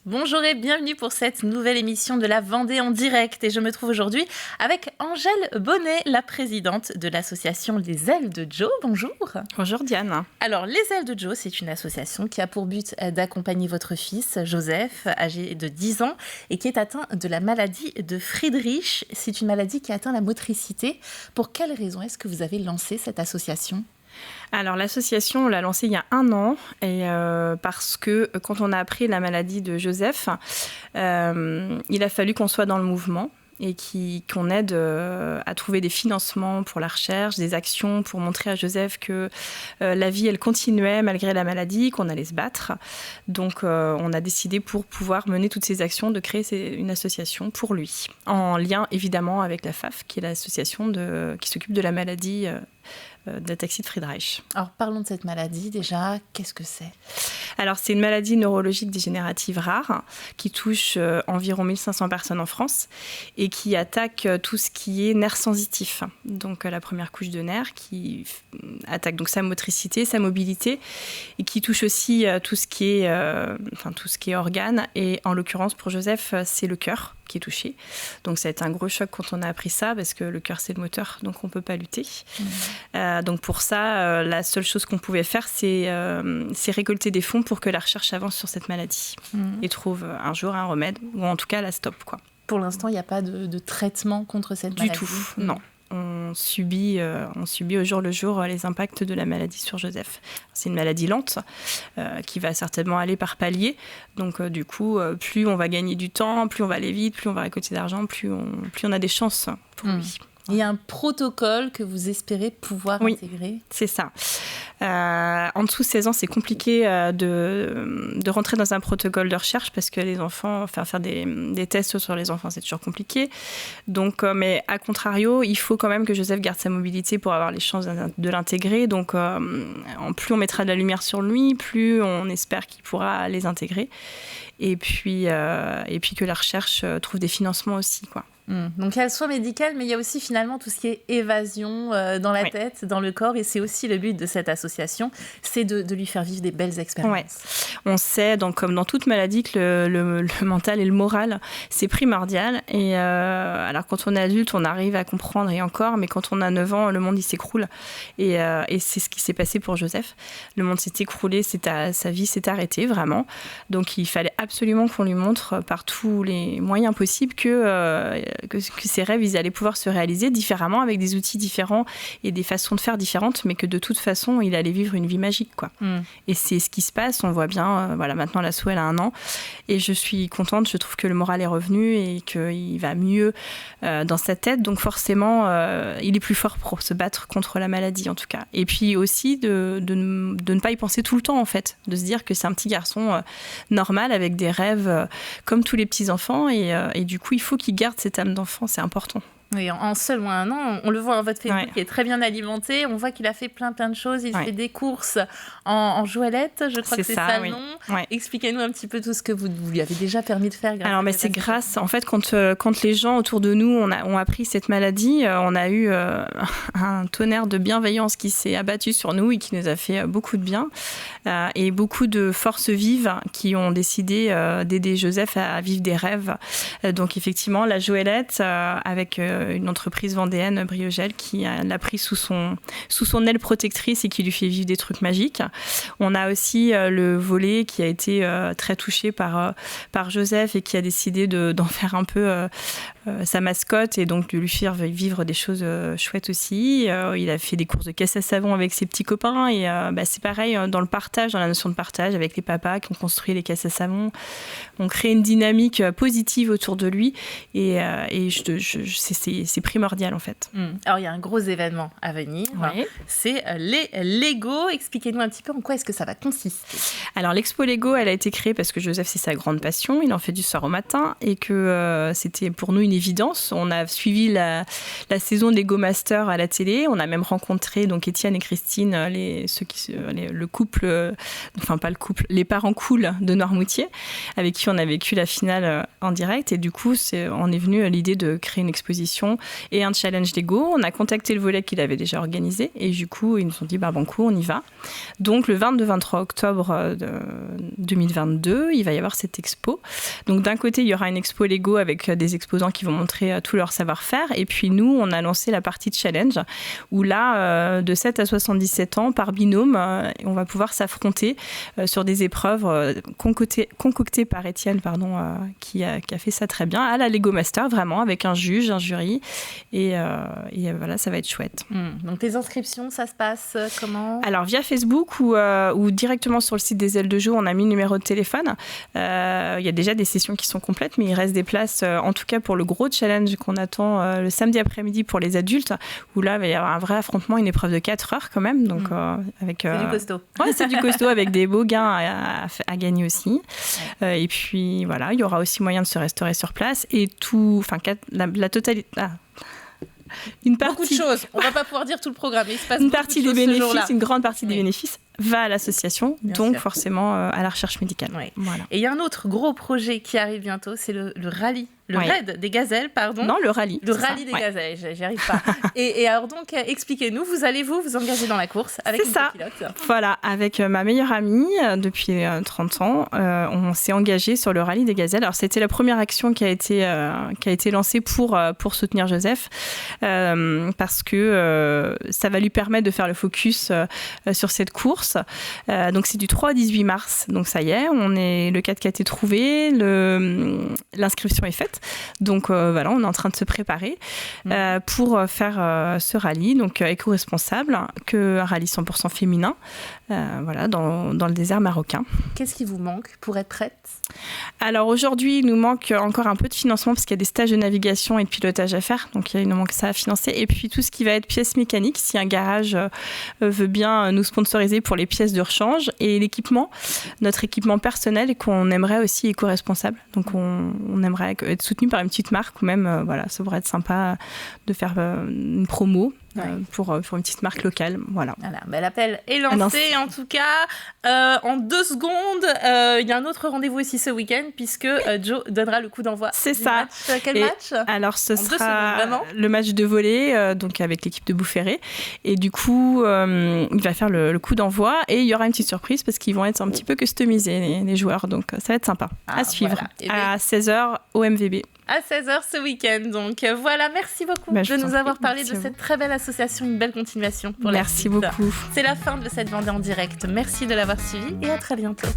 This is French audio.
Bonjour et bienvenue pour cette nouvelle émission de la Vendée en direct. Et je me trouve aujourd'hui avec Angèle Bonnet, la présidente de l'association Les Ailes de Joe. Bonjour. Bonjour Diane. Alors, Les Ailes de Joe, c'est une association qui a pour but d'accompagner votre fils, Joseph, âgé de 10 ans, et qui est atteint de la maladie de Friedreich. C'est une maladie qui atteint la motricité. Pour quelles raisons est-ce que vous avez lancé cette association ? Alors l'association, on l'a lancée il y a 1 an et parce que quand on a appris la maladie de Joseph, il a fallu qu'on soit dans le mouvement et qu'on aide à trouver des financements pour la recherche, des actions pour montrer à Joseph que la vie, elle continuait malgré la maladie, qu'on allait se battre. Donc on a décidé pour pouvoir mener toutes ces actions de créer une association pour lui, en lien évidemment avec la FAF, qui est l'association qui s'occupe de la maladie d'ataxie de Friedreich. Alors parlons de cette maladie déjà, qu'est-ce que c'est ? Alors c'est une maladie neurologique dégénérative rare qui touche environ 1500 personnes en France et qui attaque tout ce qui est nerf sensitif. Donc la première couche de nerfs qui attaque donc sa motricité, sa mobilité et qui touche aussi tout ce qui est organe. Et en l'occurrence pour Joseph, c'est le cœur qui est touché. Donc ça a été un gros choc quand on a appris ça parce que le cœur c'est le moteur, donc on peut pas lutter. Donc pour ça, la seule chose qu'on pouvait faire, c'est récolter des fonds pour que la recherche avance sur cette maladie et trouve un jour un remède, ou en tout cas la stoppe, quoi. Pour l'instant, il n'y a pas de traitement contre cette maladie ? Du tout, non. On subit au jour le jour les impacts de la maladie sur Joseph. C'est une maladie lente qui va certainement aller par paliers. Donc du coup, plus on va gagner du temps, plus on va aller vite, plus on va récolter d'argent, plus on a des chances pour lui. Il y a un protocole que vous espérez pouvoir intégrer ? C'est ça. En dessous de 16 ans, c'est compliqué de rentrer dans un protocole de recherche parce que les enfants, faire des tests sur les enfants, c'est toujours compliqué. Donc, mais à contrario, il faut quand même que Joseph garde sa mobilité pour avoir les chances de l'intégrer. Donc, plus on mettra de la lumière sur lui, plus on espère qu'il pourra les intégrer. Et puis que la recherche trouve des financements aussi, quoi. Donc il y a le soin médical, mais il y a aussi finalement tout ce qui est évasion dans la tête, dans le corps, et c'est aussi le but de cette association, c'est de lui faire vivre des belles expériences. Ouais. On sait, donc, comme dans toute maladie, que le mental et le moral, c'est primordial. Et alors quand on est adulte, on arrive à comprendre et encore, mais quand on a 9 ans, le monde il s'écroule. Et c'est ce qui s'est passé pour Joseph. Le monde s'est écroulé, sa vie s'est arrêtée vraiment. Donc il fallait absolument qu'on lui montre par tous les moyens possibles que ses rêves, ils allaient pouvoir se réaliser différemment, avec des outils différents et des façons de faire différentes, mais que de toute façon, il allait vivre une vie magique, quoi. Et c'est ce qui se passe, on voit bien, maintenant Lasso, elle a 1 an, et je suis contente, je trouve que le moral est revenu et qu'il va mieux dans sa tête, donc forcément, il est plus fort pour se battre contre la maladie, en tout cas. Et puis aussi, de ne pas y penser tout le temps, en fait, de se dire que c'est un petit garçon normal, avec des rêves comme tous les petits-enfants, et du coup, il faut qu'il garde cette âme d'enfant, c'est important. Oui, en seulement 1 an, on le voit, votre Facebook qui est très bien alimenté. On voit qu'il a fait plein de choses. Il fait des courses en joualettes, je crois que c'est ça le nom. Ouais. Expliquez-nous un petit peu tout ce que vous lui avez déjà permis de faire. Alors, c'est grâce, en fait, quand les gens autour de nous ont appris cette maladie, on a eu un tonnerre de bienveillance qui s'est abattu sur nous et qui nous a fait beaucoup de bien. Et beaucoup de forces vives qui ont décidé d'aider Joseph à vivre des rêves. Donc, effectivement, la Joëlette, avec une entreprise vendéenne, Briogel, qui l'a pris sous son aile protectrice et qui lui fait vivre des trucs magiques. On a aussi le volet qui a été très touché par Joseph et qui a décidé d'en faire un peu sa mascotte et donc de lui faire vivre des choses chouettes aussi. Il a fait des courses de caisse à savon avec ses petits copains et c'est pareil dans le partage, dans la notion de partage avec les papas qui ont construit les caisses à savon. On crée une dynamique positive autour de lui et c'est primordial en fait. Alors il y a un gros événement à venir, c'est les Lego. Expliquez-nous un petit peu en quoi est-ce que ça va consister. Alors l'expo Lego, elle a été créée parce que Joseph c'est sa grande passion, il en fait du soir au matin et que c'était pour nous une évidence. On a suivi la saison de Lego Master à la télé, on a même rencontré donc Étienne et Christine, le couple, enfin pas le couple, les parents cool de Noirmoutier, avec qui on a vécu la finale en direct et du coup on est venu à l'idée de créer une exposition association et un challenge Lego. On a contacté le volet qu'il avait déjà organisé et du coup, ils nous ont dit banco, on y va. Donc, le 22-23 octobre 2022, il va y avoir cette expo. Donc, d'un côté, il y aura une expo Lego avec des exposants qui vont montrer tout leur savoir-faire. Et puis, nous, on a lancé la partie de challenge où là, de 7 à 77 ans, par binôme, on va pouvoir s'affronter sur des épreuves concoctées par Étienne, qui a fait ça très bien, à la Lego Master, vraiment, avec un juge, un jury. Et voilà, ça va être chouette. Donc, les inscriptions, ça se passe comment ? Alors, via Facebook ou directement sur le site des Ailes de Joux, on a mis le numéro de téléphone. Il y a déjà des sessions qui sont complètes, mais il reste des places, en tout cas pour le gros challenge qu'on attend le samedi après-midi pour les adultes, où là, il va y avoir un vrai affrontement, une épreuve de 4 heures quand même. Donc, c'est du costaud. Ouais, c'est du costaud, avec des beaux gains à gagner aussi. Et puis, voilà, il y aura aussi moyen de se restaurer sur place. Et la totalité... Beaucoup de choses. On ne va pas pouvoir dire tout le programme. Il se passe une partie des bénéfices, une grande partie des oui. bénéfices va à l'association, bien donc sûr. Forcément à la recherche médicale. Oui. Voilà. Et il y a un autre gros projet qui arrive bientôt, c'est le rallye. Le oui. raid des gazelles, pardon. Non, le rallye. Le rallye des gazelles, j'y arrive pas. et alors donc, expliquez-nous, vous allez vous engager dans la course avec une pilote. Voilà, avec ma meilleure amie depuis 30 ans, on s'est engagé sur le rallye des gazelles. Alors c'était la première action qui a été lancée pour soutenir Joseph, parce que ça va lui permettre de faire le focus sur cette course. Donc c'est du 3 au 18 mars, donc ça y est, le 4x4 est trouvé, l'inscription est faite. Donc voilà, on est en train de se préparer pour faire ce rallye, donc éco-responsable, un rallye 100% féminin, voilà, dans le désert marocain. Qu'est-ce qui vous manque pour être prête ? Alors aujourd'hui, il nous manque encore un peu de financement parce qu'il y a des stages de navigation et de pilotage à faire, donc il nous manque ça à financer. Et puis tout ce qui va être pièces mécaniques, si un garage veut bien nous sponsoriser pour les pièces de rechange, et l'équipement, notre équipement personnel qu'on aimerait aussi éco-responsable. Donc on aimerait être soutenu par une petite marque ou même, voilà, ça pourrait être sympa de faire une promo. Pour une petite marque locale, voilà. L'appel est lancé, en tout cas. En 2 secondes, il y a un autre rendez-vous aussi ce week-end, puisque Joe donnera le coup d'envoi. C'est ça. Match. Quel match ? Alors, ce sera le match de volley, donc avec l'équipe de Boufféré. Et du coup, il va faire le coup d'envoi. Et il y aura une petite surprise, parce qu'ils vont être un petit peu customisés, les joueurs. Donc, ça va être sympa à suivre. Voilà. À 16h au MVB. À 16h ce week-end. Donc voilà, merci beaucoup de nous avoir parlé de cette très belle association. Une belle continuation pour la suite. Merci beaucoup. C'est la fin de cette Vendée en direct. Merci de l'avoir suivi et à très bientôt.